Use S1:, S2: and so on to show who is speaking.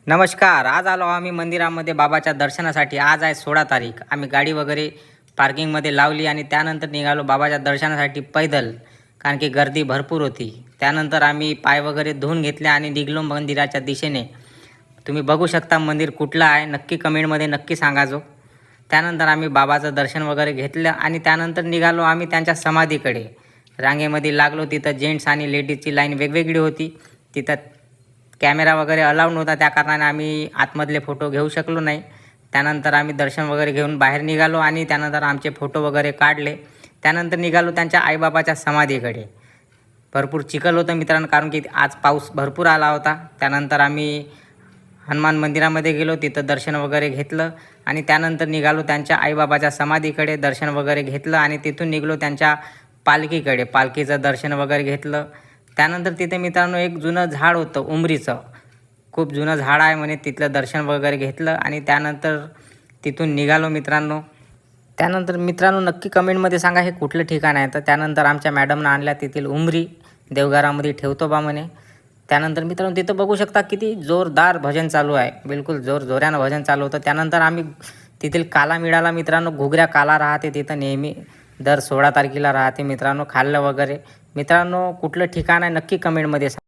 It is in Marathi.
S1: नमस्कार. आज आलो आम्ही मंदिरामध्ये बाबाच्या दर्शनासाठी. आज आहे 16 तारीख. आम्ही गाडी वगैरे पार्किंगमध्ये लावली आणि त्यानंतर निघालो बाबाच्या दर्शनासाठी पैदल, कारण की गर्दी भरपूर होती. त्यानंतर आम्ही पाय वगैरे धुवून घेतले आणि निघलो मंदिराच्या दिशेने. तुम्ही बघू शकता मंदिर कुठलं आहे, नक्की कमेंटमध्ये नक्की सांगा जो. त्यानंतर आम्ही बाबाचं दर्शन वगैरे घेतलं आणि त्यानंतर निघालो आम्ही त्यांच्या समाधीकडे. रांगेमध्ये लागलो. तिथं जेंट्स आणि लेडीजची लाईन वेगवेगळी होती. तिथं कॅमेरा वगैरे अलाउड नव्हता, त्या कारणाने आम्ही आतमधले फोटो घेऊ शकलो नाही. त्यानंतर आम्ही दर्शन वगैरे घेऊन बाहेर निघालो आणि त्यानंतर आमचे फोटो वगैरे काढले. त्यानंतर निघालो त्यांच्या आईबाबाच्या समाधीकडे. भरपूर चिखल होतं मित्रांनो, कारण की आज पाऊस भरपूर आला होता. त्यानंतर आम्ही हनुमान मंदिरामध्ये गेलो, तिथं दर्शन वगैरे घेतलं आणि त्यानंतर निघालो त्यांच्या आईबाबाच्या समाधीकडे. दर्शन वगैरे घेतलं आणि तिथून निघालो त्यांच्या पालखीकडे. पालखीचं दर्शन वगैरे घेतलं. त्यानंतर तिथे मित्रांनो एक जुनं झाड होतं उमरीचं, खूप जुनं झाड आहे म्हणे. तिथलं दर्शन वगैरे घेतलं आणि त्यानंतर तिथून निघालो मित्रांनो. त्यानंतर मित्रांनो नक्की कमेंटमध्ये सांगा हे कुठलं ठिकाण आहे. तर त्यानंतर आमच्या मॅडमनं आणल्या तिथील उमरी देवघरामध्ये ठेवतो बा म्हणे. त्यानंतर मित्रांनो तिथं बघू शकता किती जोरदार भजन चालू आहे, बिलकुल जोरजोऱ्यानं भजन चालू होतं. त्यानंतर आम्ही तिथील काला मिळाला मित्रांनो. घुगऱ्या काला राहते तिथं नेहमी, दर 16 तारखेला राहते मित्रांनो. खाल्लं वगैरे. मित्रांनो कुठलं ठिकाण आहे नक्की कमेंटमध्ये सांगा.